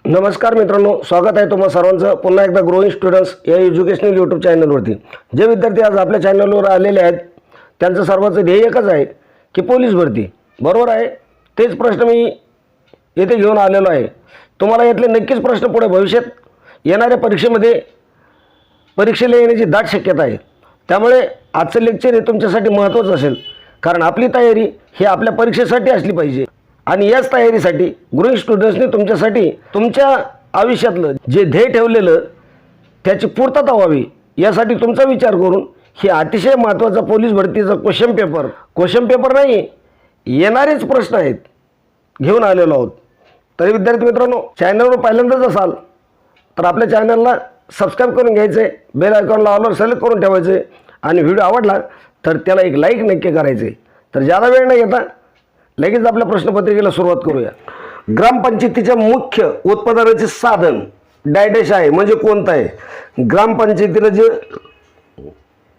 नमस्कार मित्रांनो, स्वागत आहे तुम्हा सर्वांचं पुन्हा एकदा ग्रोइंग स्टुडंट्स या एज्युकेशनल यूट्यूब चॅनलवरती। जे विद्यार्थी आज आपल्या चॅनलवर आलेले आहेत त्यांचं सर्वांचं ध्येय एकच आहे की पोलीस भरती। बरोबर आहे, तेच प्रश्न मी येथे घेऊन आलेलो आहे। तुम्हाला यातले नक्कीच प्रश्न पुढे भविष्यात येणाऱ्या परीक्षेला येण्याची दाट शक्यता आहे। त्यामुळे आजचं लेक्चर हे तुमच्यासाठी महत्त्वाचं असेल, कारण आपली तयारी ही आपल्या परीक्षेसाठी असली पाहिजे। आणि याच तयारीसाठी ग्रोइंग स्टुडंट्सने तुमच्यासाठी तुमच्या आयुष्यातलं जे ध्येय ठेवलेलं त्याची पूर्तता व्हावी यासाठी तुमचा विचार करून ही अतिशय महत्त्वाचा पोलीस भरतीचा क्वेश्चन पेपर नाही, येणारेच प्रश्न आहेत घेऊन आलेलो आहोत। तरी विद्यार्थी मित्रांनो, चॅनलवर पहिल्यांदाच असाल तर आपल्या चॅनलला सबस्क्राईब करून घ्यायचे, बेल आयकॉनला ऑलवर सिलेक्ट करून ठेवायचे आणि व्हिडिओ आवडला तर त्याला एक लाईक नक्की करायचे। तर जादा वेळ न घेता लगेच आपल्या प्रश्नपत्रिकेला सुरुवात करूया। ग्रामपंचायतीच्या मुख्य उत्पादनाचे साधन डायडॅश आहे, म्हणजे कोणतं आहे? ग्रामपंचायतीला जे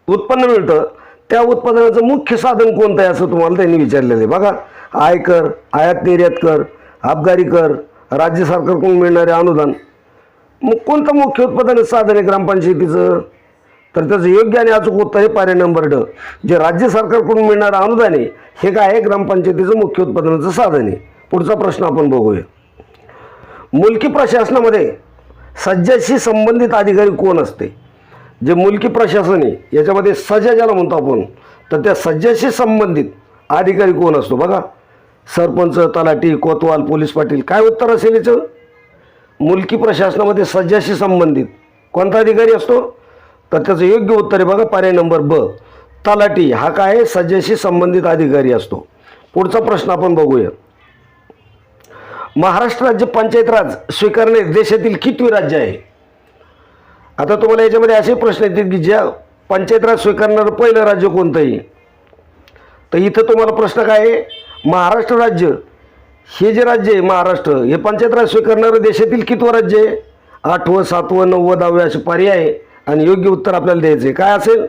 उत्पन्न मिळतं त्या उत्पादनाचं मुख्य साधन कोणतं आहे असं तुम्हाला त्यांनी विचारलेलं आहे। बघा, आयकर, आयात निर्यात कर, अबकारी कर, राज्य सरकारकडून मिळणारे अनुदान। मग कोणतं मुख्य उत्पादन साधन आहे ग्रामपंचायतीचं? तर त्याचं योग्य आणि अचूक उत्तर आहे पर्याय नंबर ड, जे राज्य सरकारकडून मिळणारं अनुदान आहे हे काय आहे? ग्रामपंचायतीचं मुख्य उत्पादनाचं साधन आहे। पुढचा प्रश्न आपण बघूया। मुलकी प्रशासनामध्ये सज्जाशी संबंधित अधिकारी कोण असते? जे मुलकी प्रशासन आहे याच्यामध्ये सज्जा ज्याला म्हणतो आपण, तर त्या सज्जाशी संबंधित अधिकारी कोण असतो? बघा, सरपंच, तलाठी, कोतवाल, पोलीस पाटील। काय उत्तर असेल याचं? मुलकी प्रशासनामध्ये सज्जाशी संबंधित कोणता अधिकारी असतो? तर त्याचं योग्य उत्तर आहे बघा पर्याय नंबर ब, तलाठी हा काय आहे? सज्जाशी संबंधित अधिकारी असतो। पुढचा प्रश्न आपण बघूया। महाराष्ट्र राज्य पंचायत राज स्वीकारणे देशातील कितवे राज्य आहे? आता तुम्हाला याच्यामध्ये असे प्रश्न येतील की ज्या पंचायत राज स्वीकारणारं पहिलं राज्य कोणतं आहे? तर इथं तुम्हाला प्रश्न काय आहे? महाराष्ट्र राज्य हे जे राज्य आहे महाराष्ट्र, हे पंचायत राज स्वीकारणारं देशातील कितवं राज्य आहे? 8वं, 7वं, 9वं, 10वं असे पर्याय आहे आणि योग्य उत्तर आपल्याला द्यायचं आहे। काय असेल?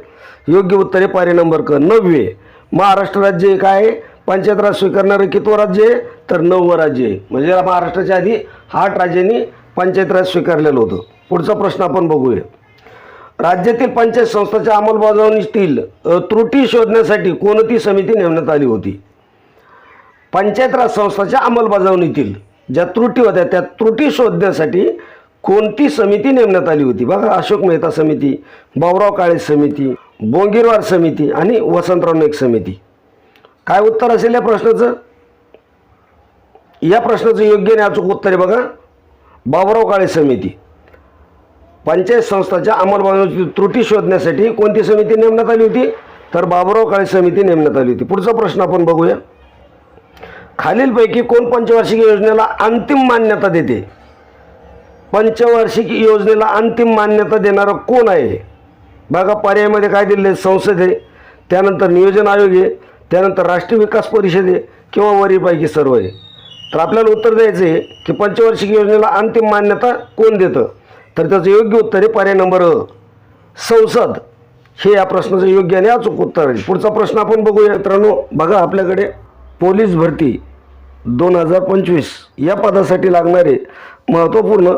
योग्य उत्तर आहे पर्याय नंबर क, 9वे। महाराष्ट्र राज्य काय आहे? पंचायत राज स्वीकारणारं कितवं राज्य आहे? तर 9वं राज्य आहे। म्हणजे महाराष्ट्राच्या आधी 8 राज्यांनी पंचायत राज स्वीकारलेलं होतं। पुढचा प्रश्न आपण बघूया। राज्यातील पंचायत संस्थांच्या अंमलबजावणीतील त्रुटी शोधण्यासाठी कोणती समिती नेमण्यात आली होती? पंचायत राज संस्थांच्या अंमलबजावणीतील ज्या त्रुटी होत्या त्या त्रुटी शोधण्यासाठी कोणती समिती नेमण्यात आली होती? बघा, अशोक मेहता समिती, भाऊराव काळे समिती, बोंगीरवार समिती आणि वसंतराव नाईक समिती। काय उत्तर असेल या प्रश्नाचं? या प्रश्नाचं योग्य आणि अचूक उत्तर आहे बघा भाऊराव काळे समिती। पंचायत संस्थांच्या अंमलबजावणीतील त्रुटी शोधण्यासाठी कोणती समिती नेमण्यात आली होती? तर भाऊराव काळे समिती नेमण्यात आली होती। पुढचा प्रश्न आपण बघूया। खालीलपैकी कोण पंचवार्षिक योजनेला अंतिम मान्यता देते? पंचवार्षिक योजनेला अंतिम मान्यता देणारा कोण आहे? बघा, पर्यायामध्ये काय दिले? संसद आहे, त्यानंतर नियोजन आयोग आहे, त्यानंतर राष्ट्रीय विकास परिषद आहे किंवा वरीपैकी सर्व आहे। तर आपल्याला उत्तर द्यायचं आहे की पंचवार्षिक योजनेला अंतिम मान्यता कोण देतं? तर त्याचं योग्य उत्तर आहे पर्याय नंबर अ, संसद हे या प्रश्नाचं योग्य आणि अचूक उत्तर आहे। पुढचा प्रश्न आपण बघूया मित्रांनो। बघा, आपल्याकडे पोलीस भरती 2025 या पदासाठी लागणारे महत्त्वपूर्ण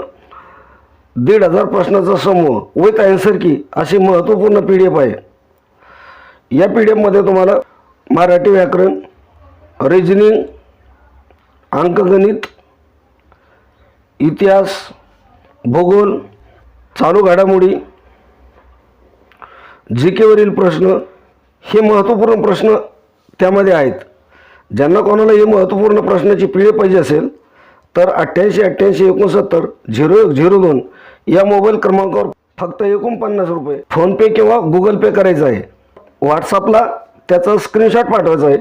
1,500 प्रश्नाचा समूह विथ आन्सर की अशी महत्त्वपूर्ण PDF आहे। या PDF मध्ये तुम्हाला मराठी व्याकरण, रिजनिंग, अंकगणित, इतिहास, भूगोल, चालू घडामोडी, GK वरील प्रश्न हे महत्त्वपूर्ण प्रश्न त्यामध्ये आहेत। ज्यांना कोणाला हे महत्त्वपूर्ण प्रश्नाची PDF पाहिजे असेल तर 8886690102 या मोबाईल क्रमांकावर फक्त 49 रुपये फोनपे किंवा गुगल पे करायचं आहे। व्हॉट्सअपला त्याचा स्क्रीनशॉट पाठवायचा आहे।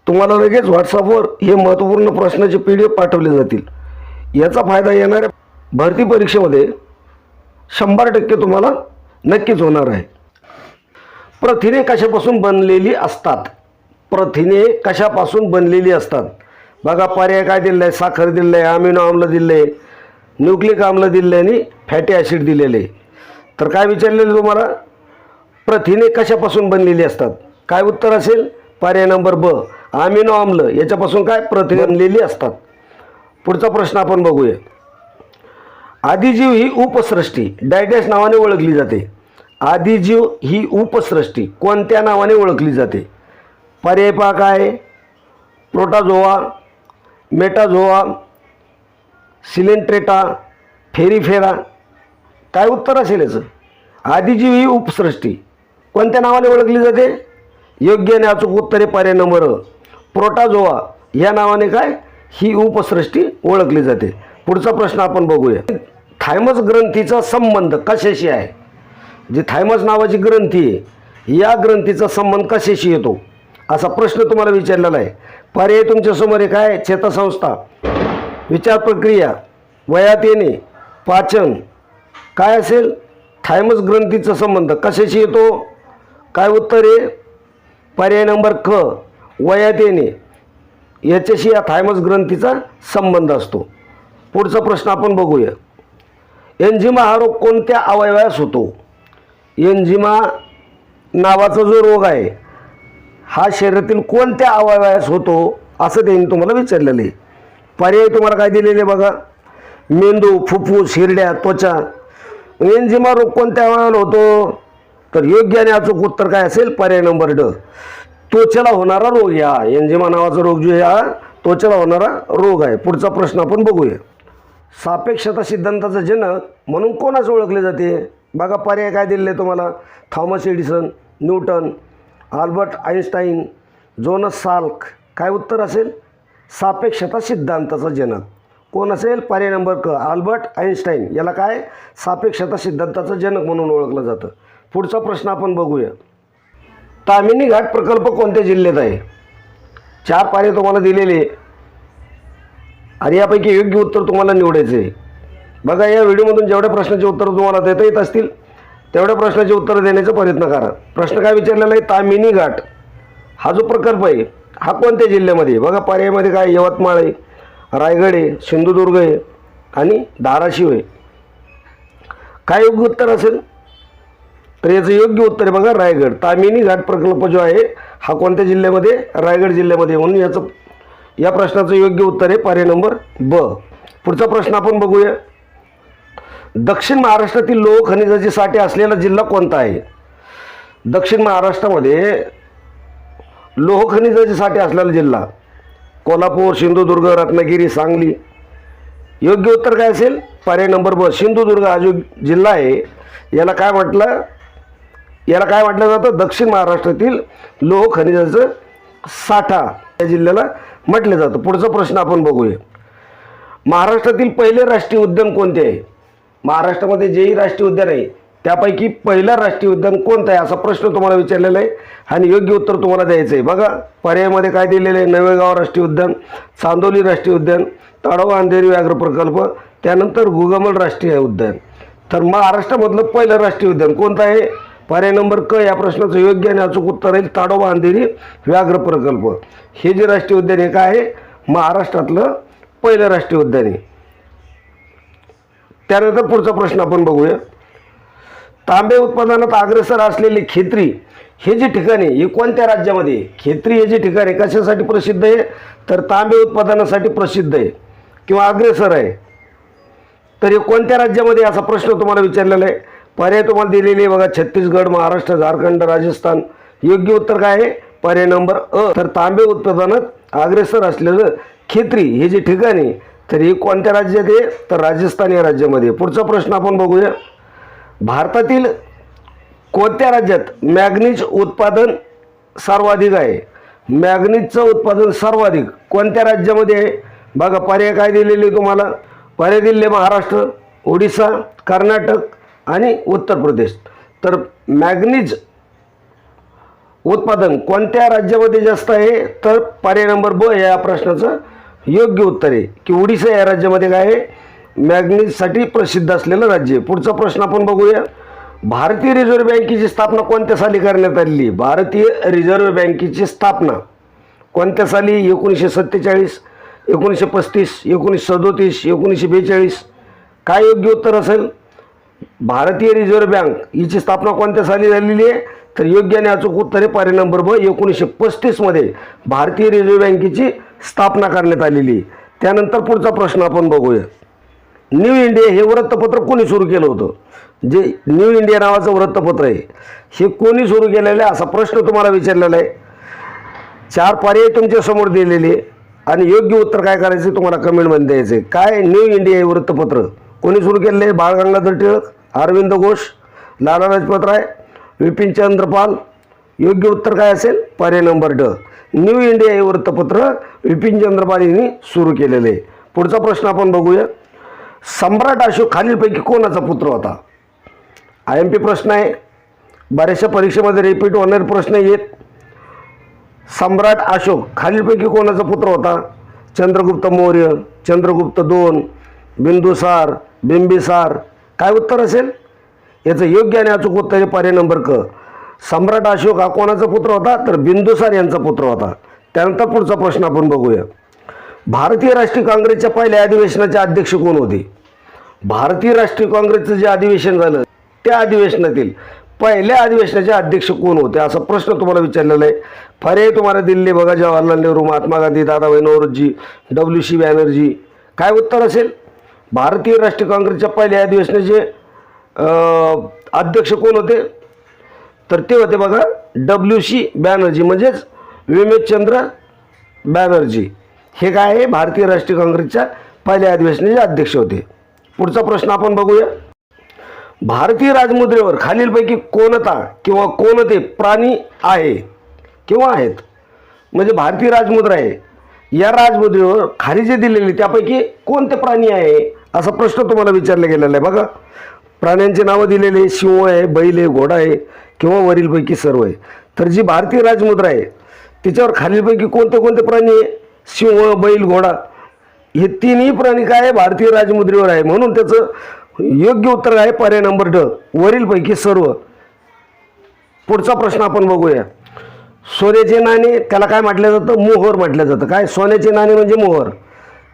तुम्हाला लगेच व्हॉट्सअपवर हे महत्त्वपूर्ण प्रश्नाचे PDF पाठवले जातील। याचा फायदा येणाऱ्या भरती परीक्षेमध्ये 100% तुम्हाला नक्कीच होणार आहे। प्रथिने कशापासून बनलेली असतात? प्रथिने कशापासून बनलेली असतात? बघा, पर्याय काय दिलेला आहे? साखर दिलेलं आहे, अमिनो आम्ल दिलेलं आहे, न्यूक्लिक आम्ल दिलेलं आहे आणि फॅटी ॲसिड दिलेले आहे। तर काय विचारलेलं तुम्हाला? प्रथिने कशापासून बनलेली असतात? काय उत्तर असेल? पर्याय नंबर ब, अमिनो आम्ल याच्यापासून काय प्रथिने बनलेली असतात। पुढचा प्रश्न आपण बघूया। आदिजीव ही उपसृष्टी डॅश नावाने ओळखली जाते. आदिजीव ही उपसृष्टी कोणत्या नावाने ओळखली जाते? पर्याय पहा काय? प्रोटाझोआ, मेटाझोआ, सिलेंट्रेटा, फेरीफेरा. काय उत्तर असेल याचं? आदिजीव ही उपसृष्टी कोणत्या नावाने ओळखली जाते? योग्य आणि अचूक उत्तर आहे पर्याय नंबर अ. प्रोटाझोआ या नावाने काय ही उपसृष्टी ओळखली जाते. पुढचा प्रश्न आपण बघूया. थायमस ग्रंथीचा संबंध कशाशी आहे? जी थायमस नावाची ग्रंथी आहे या ग्रंथीचा संबंध कशाशी येतो असा प्रश्न तुम्हाला विचारलेला आहे. पर्याय तुमच्यासमोर आहे काय? चेतासंस्था, विचार प्रक्रिया, वयात येणे, पाचन. काय असेल? थायमस ग्रंथीचा संबंध कशाशी येतो? काय उत्तर आहे? पर्याय नंबर क, वयात येणे याच्याशी या थायमस ग्रंथीचा संबंध असतो. पुढचा प्रश्न आपण बघूया. एन्झिमा हा रोग कोणत्या अवयवास होतो? एन्झिमा नावाचा जो रोग आहे हा शरीरातील कोणत्या अवयवास होतो असं त्यांनी तुम्हाला विचारलेलं आहे. पर्याय तुम्हाला काय दिलेले बघा? मेंदू, फुफ्फुस, हिरड्या, त्वचा. एन्झिमा रोग कोणत्या अवयवाला होतो? तर योग्य आणि अचूक उत्तर काय असेल? पर्याय नंबर ड, त्वचेला होणारा रोग. या एन्झिमा नावाचा रोग जो हा त्वचेला होणारा रोग आहे. पुढचा प्रश्न आपण बघूया. सापेक्षता सिद्धांताचा जनक म्हणून कोणाच ओळखले जाते? बघा पर्याय काय दिलेले तुम्हाला? Thomas Edison, Newton, Albert Einstein, Jonas Salk. काय उत्तर असेल? सापेक्षता सिद्धांताचा जनक कोण असेल? पर्याय नंबर क, आल्बर्ट आइन्स्टाईन. याला काय सापेक्षता सिद्धांताचा जनक म्हणून ओळखलं जातं. पुढचा प्रश्न आपण बघूया. तामिनी घाट प्रकल्प कोणत्या जिल्ह्यात आहे? 4 पर्याय तुम्हाला दिलेले आणि यापैकी योग्य उत्तर तुम्हाला निवडायचे आहे. बघा या व्हिडिओमधून जेवढ्या प्रश्नाचे उत्तर तुम्हाला देता येत असतील तेवढ्या प्रश्नाचे उत्तर देण्याचा प्रयत्न करा. प्रश्न काय विचारलेला आहे? तामिनी घाट हा जो प्रकल्प आहे हा कोणत्या जिल्ह्यामध्ये आहे? बघा पर्यायामध्ये काय? यवतमाळ आहे, रायगड आहे, सिंधुदुर्ग आहे आणि धाराशिव आहे. काय योग्य उत्तर असेल? तर याचं योग्य उत्तर आहे बघा रायगड. तामिनी घाट प्रकल्प जो आहे हा कोणत्या जिल्ह्यामध्ये? रायगड जिल्ह्यामध्ये. म्हणून याचं या प्रश्नाचं योग्य उत्तर आहे पर्याय नंबर ब. पुढचा प्रश्न आपण बघूया. दक्षिण महाराष्ट्रातील लोह खनिजाचे साठे असलेला जिल्हा कोणता आहे? दक्षिण महाराष्ट्रामध्ये लोह खनिजाचे साठे असलेला जिल्हा कोल्हापूर, सिंधुदुर्ग, रत्नागिरी, सांगली. योग्य उत्तर काय असेल? पर्याय नंबर ब, सिंधुदुर्ग हा जो जिल्हा आहे याला काय म्हटलं? याला काय म्हटलं जातं? दक्षिण महाराष्ट्रातील लोह खनिजाचं साठा या जिल्ह्याला म्हटलं जातं. पुढचा प्रश्न आपण बघूया. महाराष्ट्रातील पहिले राष्ट्रीय उद्यान कोणते आहे? महाराष्ट्रामध्ये जेही राष्ट्रीय उद्यान आहे त्यापैकी पहिलं राष्ट्रीय उद्यान कोणतं आहे असा प्रश्न तुम्हाला विचारलेला आहे आणि योग्य उत्तर तुम्हाला द्यायचं आहे. बघा पर्यायामध्ये काय दिलेलं आहे? नवेगाव राष्ट्रीय उद्यान, चांदोली राष्ट्रीय उद्यान, ताडोबा अंधेरी व्याघ्र प्रकल्प, त्यानंतर गुगमल राष्ट्रीय उद्यान. तर महाराष्ट्रामधलं पहिलं राष्ट्रीय उद्यान कोणतं आहे? पर्याय नंबर क या प्रश्नाचं योग्य आणि अचूक उत्तर आहे ताडोबा अंधेरी व्याघ्र प्रकल्प. हे जे राष्ट्रीय उद्यान आहे काय आहे? महाराष्ट्रातलं पहिलं राष्ट्रीय उद्यान आहे. त्यानंतर पुढचा प्रश्न आपण बघूया. तांबे उत्पादनात अग्रेसर असलेले खेत्री हे जे ठिकाण आहे हे कोणत्या राज्यामध्ये? खेत्री हे जे ठिकाण आहे कशासाठी प्रसिद्ध आहे? तर तांबे उत्पादनासाठी प्रसिद्ध आहे किंवा अग्रेसर आहे. तर हे कोणत्या राज्यामध्ये असा प्रश्न तुम्हाला विचारलेला आहे. पर्याय तुम्हाला दिलेले आहे बघा, छत्तीसगड, महाराष्ट्र, झारखंड, राजस्थान. योग्य उत्तर काय आहे? पर्याय नंबर अ. तर तांबे उत्पादनात अग्रेसर असलेलं खेत्री हे जे ठिकाण आहे तर हे कोणत्या राज्यात आहे? तर राजस्थान या राज्यामध्ये. पुढचा प्रश्न आपण बघूया. भारतातील कोणत्या राज्यात मॅग्नीज उत्पादन सर्वाधिक आहे? मॅग्नीजचं उत्पादन सर्वाधिक कोणत्या राज्यामध्ये आहे? बघा पर्याय काय दिलेले तुम्हाला? पर्याय दिलेले महाराष्ट्र, ओडिसा, कर्नाटक आणि उत्तर प्रदेश. तर मॅग्नीज उत्पादन कोणत्या राज्यामध्ये जास्त आहे? तर पर्याय नंबर ब या प्रश्नाचं योग्य उत्तर आहे की ओडिसा या राज्यामध्ये काय आहे? मॅग्नीजसाठी प्रसिद्ध असलेलं राज्य. पुढचा प्रश्न आपण बघूया. भारतीय रिझर्व्ह बँकेची स्थापना कोणत्या साली करण्यात आली? भारतीय रिझर्व्ह बँकेची स्थापना कोणत्या साली? 1947, 1935, 1937, 1942. काय योग्य उत्तर असेल? भारतीय रिझर्व्ह बँक हिची स्थापना कोणत्या साली झालेली आहे? तर योग्य आणि अचूक उत्तर आहे पर्याय नंबर ब, 1935 मध्ये भारतीय रिझर्व्ह बँकेची स्थापना करण्यात आलेली. त्यानंतर पुढचा प्रश्न आपण बघूया. न्यू इंडिया हे वृत्तपत्र कोणी सुरू केलं होतं? जे न्यू इंडिया नावाचं वृत्तपत्र आहे हे कोणी सुरू केलेलं आहे असा प्रश्न तुम्हाला विचारलेला आहे. 4 पर्याय तुमच्या समोर दिलेले आणि योग्य उत्तर काय करायचं तुम्हाला कमेंटमध्ये द्यायचं आहे. काय न्यू इंडिया हे वृत्तपत्र कोणी सुरू केलेलं आहे? बाळ गंगाधर टिळक, अरविंद घोष, लाला लजपत राय, विपिनचंद्र पाल. योग्य उत्तर काय असेल? पर्याय नंबर ड. न्यू इंडिया हे वृत्तपत्र विपिनचंद्र पाल यांनी सुरू केलेले आहे. पुढचा प्रश्न आपण बघूया. सम्राट अशोक खालीलपैकी कोणाचा पुत्र होता? IMP प्रश्न आहे, बऱ्याचशा परीक्षेमध्ये रिपीट होणारे प्रश्न येत. सम्राट अशोक खालीलपैकी कोणाचा पुत्र होता? चंद्रगुप्त मौर्य, चंद्रगुप्त II, बिंदुसार, बिंबिसार. काय उत्तर असेल? याचं योग्य आणि अचूक उत्तर आहे पर्याय नंबर क. सम्राट अशोक हा कोणाचा पुत्र होता? तर बिंदुसार यांचा पुत्र होता. त्यानंतर पुढचा प्रश्न आपण बघूया. भारतीय राष्ट्रीय काँग्रेसच्या पहिल्या अधिवेशनाचे अध्यक्ष कोण होते? भारतीय राष्ट्रीय काँग्रेसचं जे अधिवेशन झालं त्या अधिवेशनातील पहिल्या अधिवेशनाचे अध्यक्ष कोण होते असा प्रश्न तुम्हाला विचारलेला आहे. पर्याय तुम्हाला दिल्ली बघा. जवाहरलाल नेहरू, महात्मा गांधी, दादाभाई नौरोजी, WC बॅनर्जी. काय उत्तर असेल? भारतीय राष्ट्रीय काँग्रेसच्या पहिल्या अधिवेशनाचे अध्यक्ष कोण होते? तर ते होते बघा WC बॅनर्जी म्हणजेच विमेशचंद्र बॅनर्जी. हे काय आहे? भारतीय राष्ट्रीय काँग्रेसच्या पहिल्या अधिवेशनाचे अध्यक्ष होते. पुढचा प्रश्न आपण बघूया. भारतीय राजमुद्रेवर खालीलपैकी कोणता किंवा कोणते प्राणी आहे किंवा आहेत? म्हणजे भारतीय राजमुद्रा आहे, या राजमुद्रेवर खाली जे दिलेले त्यापैकी कोणते प्राणी आहे असा प्रश्न तुम्हाला विचारला गेलेला आहे. बघा प्राण्यांची नावं दिलेली, सिंह आहे, बैल आहे, घोडा आहे किंवा वरीलपैकी सर्व आहे. तर जी भारतीय राजमुद्रा आहे तिच्यावर खालीलपैकी कोणते कोणते प्राणी आहे? सिंह, बैल, घोडा हे तिन्ही प्राणी काय आहे? भारतीय राजमुद्रेवर आहे. म्हणून त्याचं योग्य उत्तर आहे पर्याय नंबर ड, वरीलपैकी सर्व. पुढचा प्रश्न आपण बघूया. सोन्याचे नाणे त्याला काय म्हटलं जातं? मोहर म्हटलं जातं. काय? सोन्याचे नाणे म्हणजे मोहर.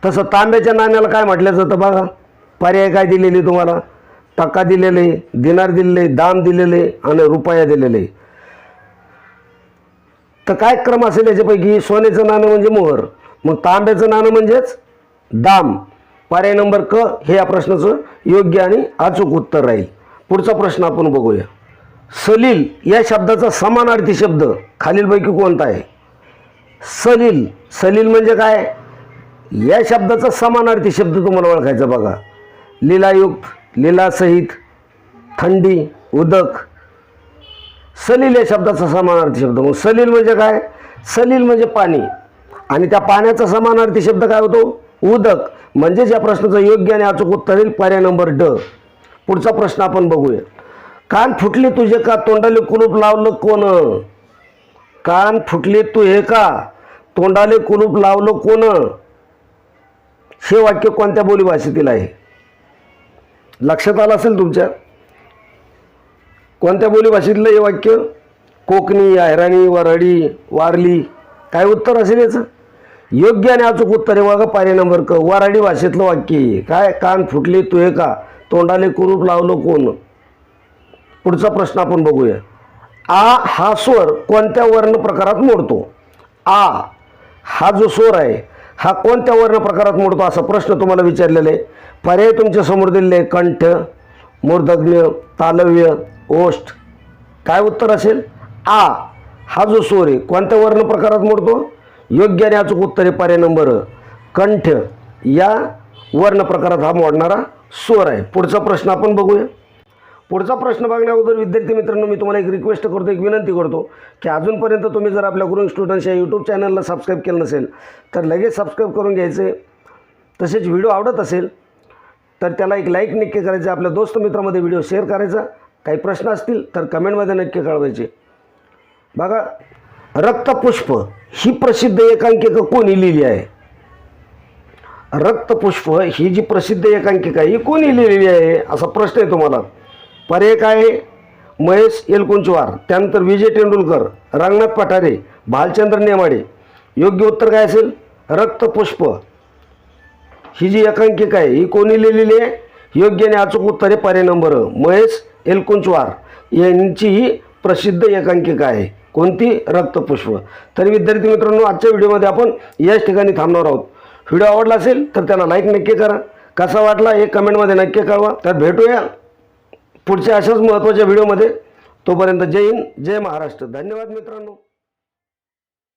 तसं तांब्याच्या नाण्याला काय म्हटलं जातं? बघा पर्याय काय दिलेले तुम्हाला? टक्का दिलेले, दिनार दिलेले, दाम दिलेले आणि रुपया दिलेले. तर काय क्रम असेल याच्यापैकी? सोन्याचं नाणं म्हणजे मोहर, मग तांब्याचं नाणं म्हणजेच दाम. पर्याय नंबर क हे या प्रश्नाचं योग्य आणि अचूक उत्तर राहील. पुढचा प्रश्न आपण बघूया. सलील या शब्दाचा समानार्थी शब्द खालीलपैकी कोणता आहे? सलील, सलील म्हणजे काय? या शब्दाचा समानार्थी शब्द तुम्हाला ओळखायचा. बघा लीलायुक्त, लीलासहित, थंडी, उदक. सलील या शब्दाचा समानार्थी शब्द. मग सलील म्हणजे काय? सलील म्हणजे पाणी आणि त्या पाण्याचा समानार्थी शब्द काय होतो? उदक. म्हणजेच या प्रश्नाचं योग्य आणि अचूक उत्तर येईल पर्याय नंबर ड. पुढचा प्रश्न आपण बघूया. कान फुटले तुझे का तोंडाले कुलूप लावलं कोण? कान फुटले तुझे का तोंडाले कुलूप लावलं कोण? हे वाक्य कोणत्या बोलीभाषेतील आहे? लक्षात आलं असेल तुमच्या. कोणत्या बोलीभाषेतलं हे वाक्य? कोकणी, अहिराणी, वऱ्हाडी, वारली. काय उत्तर असेल याचं? योग्य आणि अचूक उत्तर आहे बघा पर्याय नंबर क, वऱ्हाडी भाषेतलं वाक्य आहे. काय? कान फुटले तुहे का तोंडाले कुलूप लावलं कोण? पुढचा प्रश्न आपण बघूया. आ हा स्वर कोणत्या वर्ण प्रकारात मोडतो? आ हा जो स्वर आहे हा कोणत्या वर्ण प्रकारात मोडतो असा प्रश्न तुम्हाला विचारलेला आहे. पर्याय तुमच्या समोर दिलेले आहे. कंठ, मूर्धज्ञ, तालव्य, ओष्ठ. काय उत्तर असेल? आ हा जो स्वर आहे कोणत्या वर्ण प्रकारात मोडतो? योग्य आणि अचूक उत्तर आहे पर्याय नंबर कंठ या वर्ण प्रकारात हा मोडणारा स्वर आहे. पुढचा प्रश्न आपण बघूया. पुढचा प्रश्न बघण्या अगोदर विद्यार्थी मित्रांनो मी तुम्हाला एक रिक्वेस्ट करतो, एक विनंती करतो की अजूनपर्यंत तुम्ही जर आपल्या ग्रोइंग स्टुडंट्स या यूट्यूब चॅनलला सबस्क्राईब केलं नसेल तर लगेच सबस्क्राईब करून घ्यायचे. तसेच व्हिडिओ आवडत असेल तर त्याला एक लाईक नक्की करायचं, आपल्या दोस्त मित्रामध्ये व्हिडिओ शेअर करायचा. काही प्रश्न असतील तर कमेंटमध्ये नक्की कळवायचे. बघा रक्तपुष्प ही प्रसिद्ध एकांकिका कोणी लिहिली आहे? रक्तपुष्प ही जी प्रसिद्ध एकांकिका ही कोणी लिहिलेली आहे असा प्रश्न आहे तुम्हाला. पर्याय काय आहे? महेश एलकुंचवार, त्यानंतर विजय तेंडुलकर, रंगनाथ पठारे, भालचंद्र नेमाडे. योग्य उत्तर काय असेल? रक्तपुष्प ही जी एकांकिका आहे ही कोणी लिहिलेली आहे? योग्य आणि अचूक उत्तर आहे पर्याय नंबर महेश एलकुंचवार यांची ही प्रसिद्ध एकांकिका आहे. कोणती? रक्तपुष्प. तर विद्यार्थी मित्रांनो आजच्या व्हिडिओमध्ये आपण याच ठिकाणी थांबणार आहोत. व्हिडिओ आवडला असेल तर त्याला लाईक नक्की करा, कसा वाटला हे कमेंटमध्ये नक्की कळवा. तर भेटूया पुढच्या अशाच महत्त्वाच्या व्हिडिओमध्ये. तोपर्यंत जय हिंद, जय महाराष्ट्र. धन्यवाद मित्रांनो.